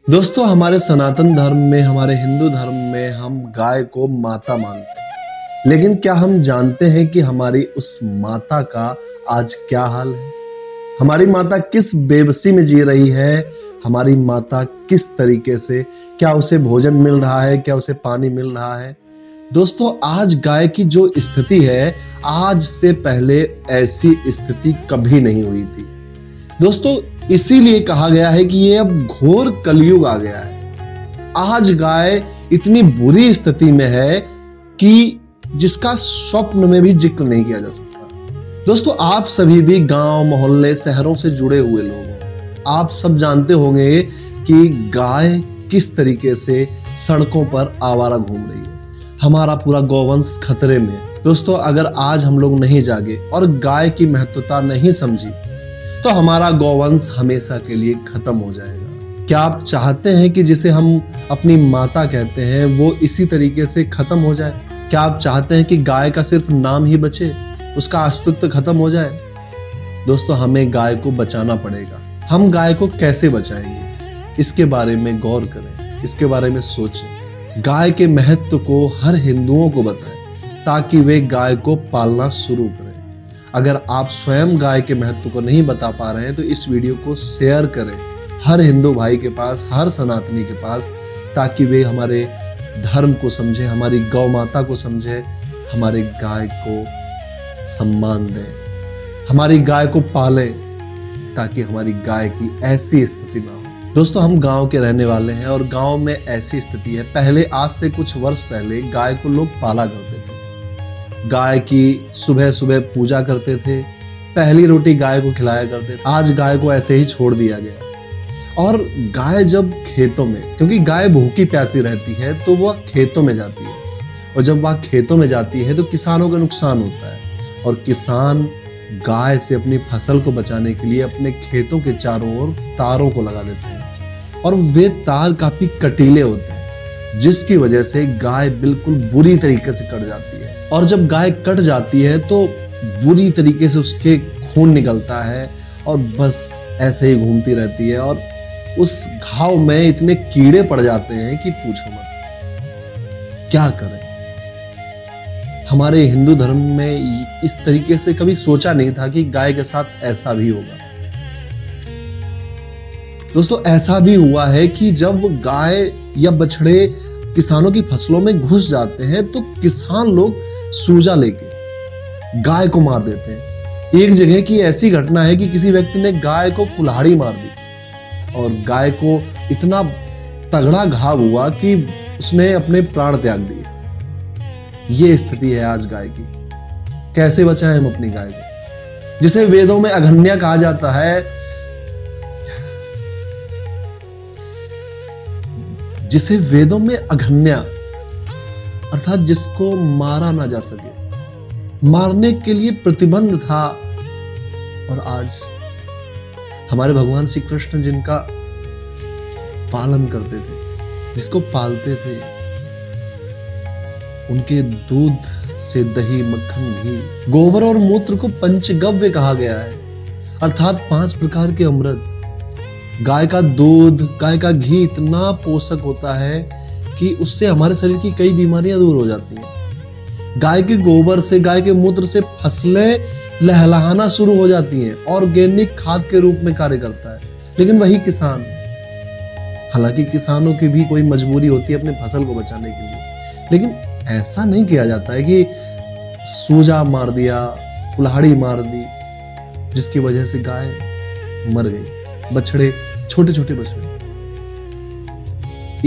दोस्तों, हमारे सनातन धर्म में, हमारे हिंदू धर्म में हम गाय को माता मानते हैं। लेकिन क्या हम जानते हैं कि हमारी उस माता का आज क्या हाल है? हमारी माता किस बेबसी में जी रही है? हमारी माता किस तरीके से, क्या उसे भोजन मिल रहा है, क्या उसे पानी मिल रहा है? दोस्तों, आज गाय की जो स्थिति है, आज से पहले ऐसी स्थिति कभी नहीं हुई थी। दोस्तों, इसीलिए कहा गया है कि ये अब घोर कलयुग आ गया है। आज गाय इतनी बुरी स्थिति में है कि जिसका स्वप्न में भी जिक्र नहीं किया जा सकता। दोस्तों, आप सभी भी गांव, मोहल्ले, शहरों से जुड़े हुए लोग हैं। आप सब जानते होंगे कि गाय किस तरीके से सड़कों पर आवारा घूम रही है। हमारा पूरा गौवंश खतरे में है। दोस्तों, अगर आज हम लोग नहीं जागे और गाय की महत्वता नहीं समझी तो हमारा गौवंश हमेशा के लिए खत्म हो जाएगा। क्या आप चाहते हैं कि जिसे हम अपनी माता कहते हैं वो इसी तरीके से खत्म हो जाए? क्या आप चाहते हैं कि गाय का सिर्फ नाम ही बचे, उसका अस्तित्व खत्म हो जाए? दोस्तों, हमें गाय को बचाना पड़ेगा। हम गाय को कैसे बचाएंगे, इसके बारे में गौर करें, इसके बारे में सोचें। गाय के महत्व को हर हिंदुओं को बताएं ताकि वे गाय को पालना शुरू करें। अगर आप स्वयं गाय के महत्व को नहीं बता पा रहे हैं तो इस वीडियो को शेयर करें हर हिंदू भाई के पास, हर सनातनी के पास, ताकि वे हमारे धर्म को समझे, हमारी गौ माता को समझे, हमारे गाय को सम्मान दें, हमारी गाय को पालें, ताकि हमारी गाय की ऐसी स्थिति ना हो। दोस्तों, हम गांव के रहने वाले हैं और गांव में ऐसी स्थिति है। पहले, आज से कुछ वर्ष पहले, गाय को लोग पाला करते थे। गाय की सुबह सुबह पूजा करते थे, पहली रोटी गाय को खिलाया करते थे। आज गाय को ऐसे ही छोड़ दिया गया। और गाय जब खेतों में, क्योंकि गाय भूखी प्यासी रहती है, तो वह खेतों में जाती है, और जब वह खेतों में जाती है तो किसानों का नुकसान होता है, और किसान गाय से अपनी फसल को बचाने के लिए अपने खेतों के चारों ओर तारों को लगा देते हैं, और वे तार काफी कटीले होते हैं, जिसकी वजह से गाय बिल्कुल बुरी तरीके से कट जाती है। और जब गाय कट जाती है तो बुरी तरीके से उसके खून निकलता है और बस ऐसे ही घूमती रहती है, और उस घाव में इतने कीड़े पड़ जाते हैं कि पूछो मत। क्या करें? हमारे हिंदू धर्म में इस तरीके से कभी सोचा नहीं था कि गाय के साथ ऐसा भी होगा। दोस्तों, ऐसा भी हुआ है कि जब गाय या बछड़े किसानों की फसलों में घुस जाते हैं तो किसान लोग सूजा लेके गाय को मार देते हैं। एक जगह की ऐसी घटना है कि किसी व्यक्ति ने गाय को कुल्हाड़ी मार दी और गाय को इतना तगड़ा घाव हुआ कि उसने अपने प्राण त्याग दिए। ये स्थिति है आज गाय की। कैसे बचाएं हम अपनी गाय को, जिसे वेदों में अघन्या कहा जाता है, जिसे वेदों में अघन्या अर्थात जिसको मारा ना जा सके, मारने के लिए प्रतिबंध था। और आज हमारे भगवान श्री कृष्ण जिनका पालन करते थे, जिसको पालते थे, उनके दूध से दही, मक्खन, घी, गोबर और मूत्र को पंचगव्य कहा गया है, अर्थात 5 प्रकार के अमृत। गाय का दूध, गाय का घी इतना पोषक होता है कि उससे हमारे शरीर की कई बीमारियां दूर हो जाती हैं। गाय के गोबर से, गाय के मूत्र से फसलें लहलहाना शुरू हो जाती हैं, ऑर्गेनिक खाद के रूप में कार्य करता है। लेकिन वही किसान, हालांकि किसानों की भी कोई मजबूरी होती है अपने फसल को बचाने के लिए, लेकिन ऐसा नहीं किया जाता है कि सूजा मार दिया, कुल्हाड़ी मार दी, जिसकी वजह से गाय मर गई। बछड़े, छोटे छोटे बछड़े,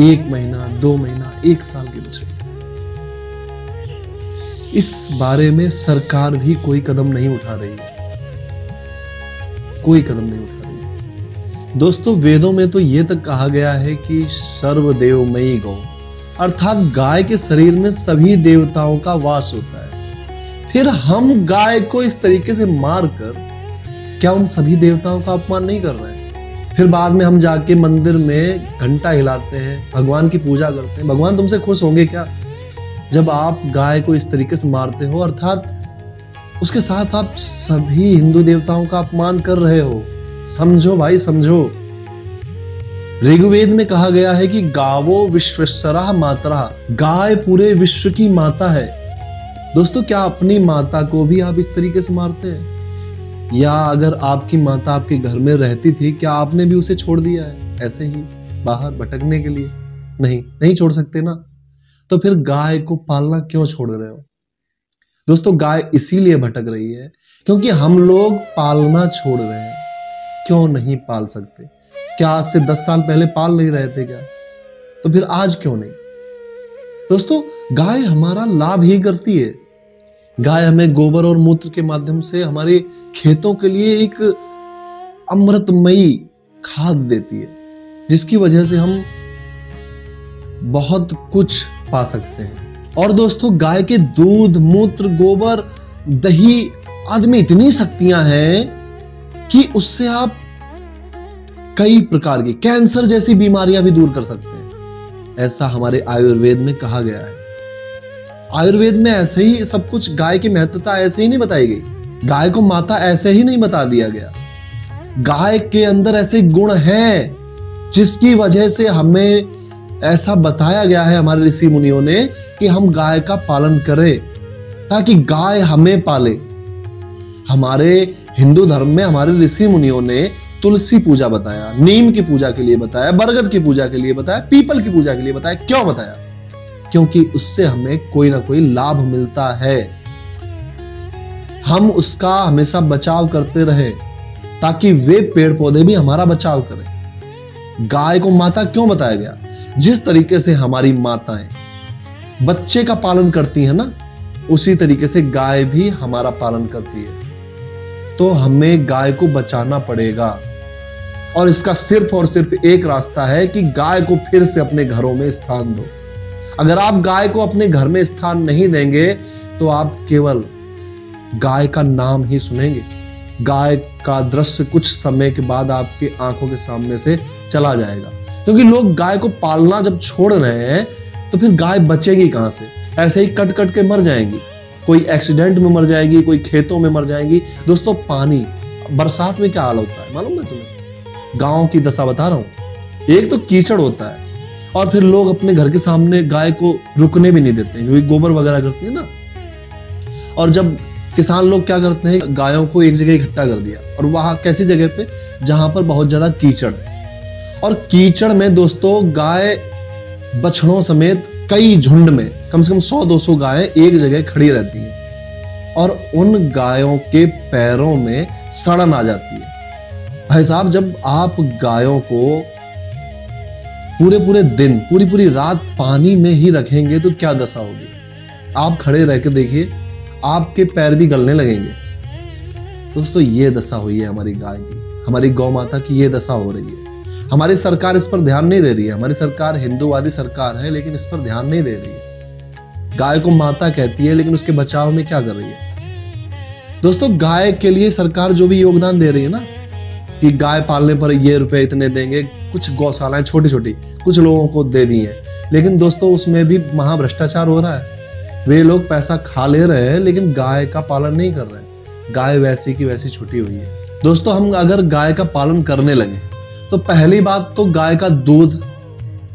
1 महीना, 2 महीना, 1 साल के बछड़े। इस बारे में सरकार भी कोई कदम नहीं उठा रही है, कोई कदम नहीं उठा रही है। दोस्तों, वेदों में तो ये तक कहा गया है कि सर्वदेवमयी गौ, अर्थात गाय के शरीर में सभी देवताओं का वास होता है। फिर हम गाय को इस तरीके से मारकर क्या उन सभी देवताओं का अपमान नहीं कर रहे हैं? फिर बाद में हम जाके मंदिर में घंटा हिलाते हैं, भगवान की पूजा करते हैं। भगवान तुमसे खुश होंगे क्या जब आप गाय को इस तरीके से मारते हो? अर्थात उसके साथ आप सभी हिंदू देवताओं का अपमान कर रहे हो। समझो भाई, समझो। ऋग्वेद में कहा गया है कि गावो विश्वस्वरा मातरा, गाय पूरे विश्व की माता है। दोस्तों, क्या अपनी माता को भी आप इस तरीके से मारते हैं? या अगर आपकी माता आपके घर में रहती थी, क्या आपने भी उसे छोड़ दिया है ऐसे ही बाहर भटकने के लिए? नहीं छोड़ सकते ना। तो फिर गाय को पालना क्यों छोड़ रहे हो? दोस्तों, गाय इसीलिए भटक रही है क्योंकि हम लोग पालना छोड़ रहे हैं। क्यों नहीं पाल सकते? क्या आज से 10 साल पहले पाल नहीं रहे थे क्या? तो फिर आज क्यों नहीं? दोस्तों, गाय हमारा लाभ ही करती है। गाय हमें गोबर और मूत्र के माध्यम से हमारे खेतों के लिए एक अमृतमयी खाद देती है, जिसकी वजह से हम बहुत कुछ पा सकते हैं। और दोस्तों, गाय के दूध, मूत्र, गोबर, दही आदि में इतनी शक्तियां हैं कि उससे आप कई प्रकार की कैंसर जैसी बीमारियां भी दूर कर सकते हैं। ऐसा हमारे आयुर्वेद में कहा गया है। आयुर्वेद में ऐसे ही सब कुछ, गाय की महत्वता ऐसे ही नहीं बताई गई। गाय को माता ऐसे ही नहीं बता दिया गया। गाय के अंदर ऐसे गुण हैं जिसकी वजह से हमें ऐसा बताया गया है हमारे ऋषि मुनियों ने कि हम गाय का पालन करें ताकि गाय हमें पाले। हमारे हिंदू धर्म में हमारे ऋषि मुनियों ने तुलसी पूजा बताया, नीम की पूजा के लिए बताया, बरगद की पूजा के लिए बताया, पीपल की पूजा के लिए बताया। क्यों बताया? क्योंकि उससे हमें कोई ना कोई लाभ मिलता है। हम उसका हमेशा बचाव करते रहें ताकि वे पेड़ पौधे भी हमारा बचाव करें। गाय को माता क्यों बताया गया? जिस तरीके से हमारी माताएं बच्चे का पालन करती है ना, उसी तरीके से गाय भी हमारा पालन करती है। तो हमें गाय को बचाना पड़ेगा और इसका सिर्फ और सिर्फ एक रास्ता है कि गाय को फिर से अपने घरों में स्थान दो। अगर आप गाय को अपने घर में स्थान नहीं देंगे तो आप केवल गाय का नाम ही सुनेंगे। गाय का दृश्य कुछ समय के बाद आपके आंखों के सामने से चला जाएगा, क्योंकि लोग गाय को पालना जब छोड़ रहे हैं तो फिर गाय बचेगी कहां से? ऐसे ही कट कट के मर जाएंगी। कोई एक्सीडेंट में मर जाएगी, कोई खेतों में मर जाएगी। दोस्तों, पानी, बरसात में क्या हाल होता है मालूम है तुम्हें? गांव की दशा बता रहा हूं। एक तो कीचड़ होता है और फिर लोग अपने घर के सामने गाय को रुकने भी नहीं देते हैं क्योंकि गोबर वगैरह करती है ना। और जब किसान लोग क्या करते हैं, गायों को एक जगह इकट्ठा कर दिया, और वहां कैसी जगह पे? जहां पर बहुत ज्यादा कीचड़ है। और कीचड़ में दोस्तों गाय बछड़ों समेत कई झुंड में कम से कम 100-200 गायें एक जगह खड़ी रहती हैं और उन गायों के पैरों में सड़न आ जाती है। भाई साहब, जब आप गायों को पूरे दिन, पूरी रात पानी में ही रखेंगे तो क्या दशा होगी? आप खड़े रह के देखिए, आपके पैर भी गलने लगेंगे। दोस्तों, ये दशा हुई है हमारी गाय की, हमारी गौ माता की ये दशा हो रही है। हमारी सरकार इस पर ध्यान नहीं दे रही है। हमारी सरकार हिंदूवादी सरकार है, लेकिन इस पर ध्यान नहीं दे रही है। गाय को माता कहती है, लेकिन उसके बचाव में क्या कर रही है? दोस्तों, गाय के लिए सरकार जो भी योगदान दे रही है ना, कि गाय पालने पर ये रुपए इतने देंगे, कुछ गौशालाएं छोटी छोटी कुछ लोगों को दे दी है, लेकिन दोस्तों उसमें भी महाभ्रष्टाचार हो रहा है। वे लोग पैसा खा ले रहे हैं लेकिन गाय का पालन नहीं कर रहे हैं। गाय वैसी की वैसी छुटी हुई है। दोस्तों, हम अगर गाय का पालन करने लगे तो पहली बात तो गाय का दूध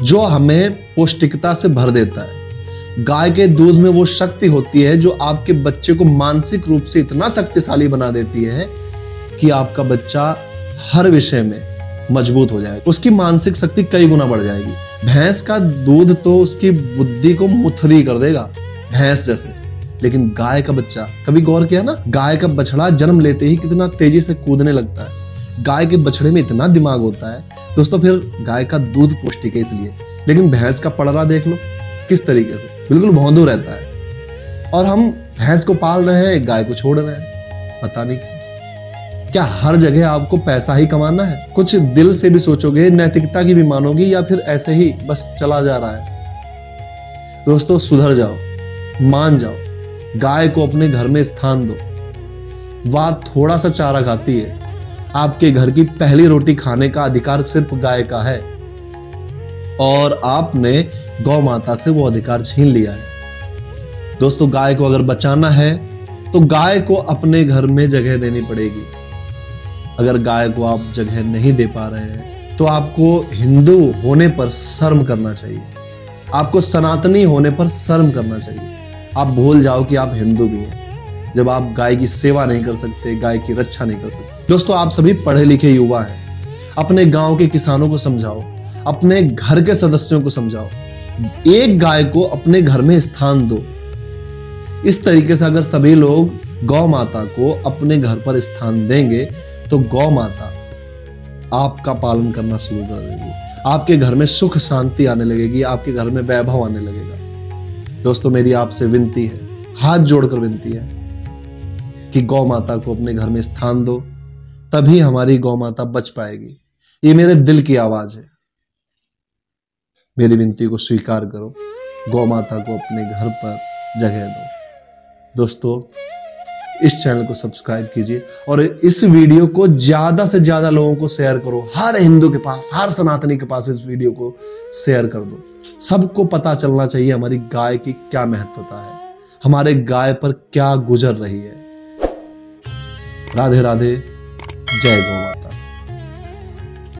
जो हमें पौष्टिकता से भर देता है। गाय के दूध में वो शक्ति होती है जो आपके बच्चे को मानसिक रूप से इतना शक्तिशाली बना देती है कि आपका बच्चा हर विषय में मजबूत हो जाएगा। उसकी मानसिक शक्ति कई गुना बढ़ जाएगी। भैंस का दूध तो उसकी बुद्धि को मुथरी कर देगा, भैंस जैसे। लेकिन गाय का बच्चा, कभी गौर किया ना, गाय का बछड़ा जन्म लेते ही कितना तेजी से कूदने लगता है। गाय के बछड़े में इतना दिमाग होता है दोस्तों। फिर गाय का दूध पौष्टिक है इसलिए। लेकिन भैंस का पड़रा देख लो किस तरीके से, बिल्कुल भौंदू रहता है। और हम भैंस को पाल रहे हैं, गाय को छोड़ रहे हैं, पता नहीं क्यों। क्या हर जगह आपको पैसा ही कमाना है? कुछ दिल से भी सोचोगे, नैतिकता की भी मानोगे, या फिर ऐसे ही बस चला जा रहा है? दोस्तों, सुधर जाओ, मान जाओ, गाय को अपने घर में स्थान दो। वह थोड़ा सा चारा खाती है। आपके घर की पहली रोटी खाने का अधिकार सिर्फ गाय का है और आपने गौ माता से वो अधिकार छीन लिया है। दोस्तों, गाय को अगर बचाना है तो गाय को अपने घर में जगह देनी पड़ेगी। अगर गाय को आप जगह नहीं दे पा रहे हैं तो आपको हिंदू होने पर शर्म करना चाहिए, आपको सनातनी होने पर शर्म करना चाहिए। आप भूल जाओ कि आप हिंदू भी हैं जब आप गाय की सेवा नहीं कर सकते, गाय की रक्षा नहीं कर सकते। दोस्तों, आप सभी पढ़े लिखे युवा हैं, अपने गांव के किसानों को समझाओ, अपने घर के सदस्यों को समझाओ, एक गाय को अपने घर में स्थान दो। इस तरीके से अगर सभी लोग गौ माता को अपने घर पर स्थान देंगे तो गौ माता आपका पालन करना शुरू कर देगी, आपके घर में सुख शांति आने लगेगी, आपके घर में वैभव आने लगेगा। दोस्तों, मेरी आपसे विनती है, हाथ जोड़कर विनती है कि गौ माता को अपने घर में स्थान दो, तभी हमारी गौ माता बच पाएगी। ये मेरे दिल की आवाज है, मेरी विनती को स्वीकार करो, गौ माता को अपने घर पर जगह दो। दोस्तों, इस चैनल को सब्सक्राइब कीजिए और इस वीडियो को ज्यादा से ज्यादा लोगों को शेयर करो। हर हिंदू के पास, हर सनातनी के पास इस वीडियो को शेयर कर दो। सबको पता चलना चाहिए हमारी गाय की क्या महत्वता है, हमारे गाय पर क्या गुजर रही है। राधे राधे, जय गौ माता।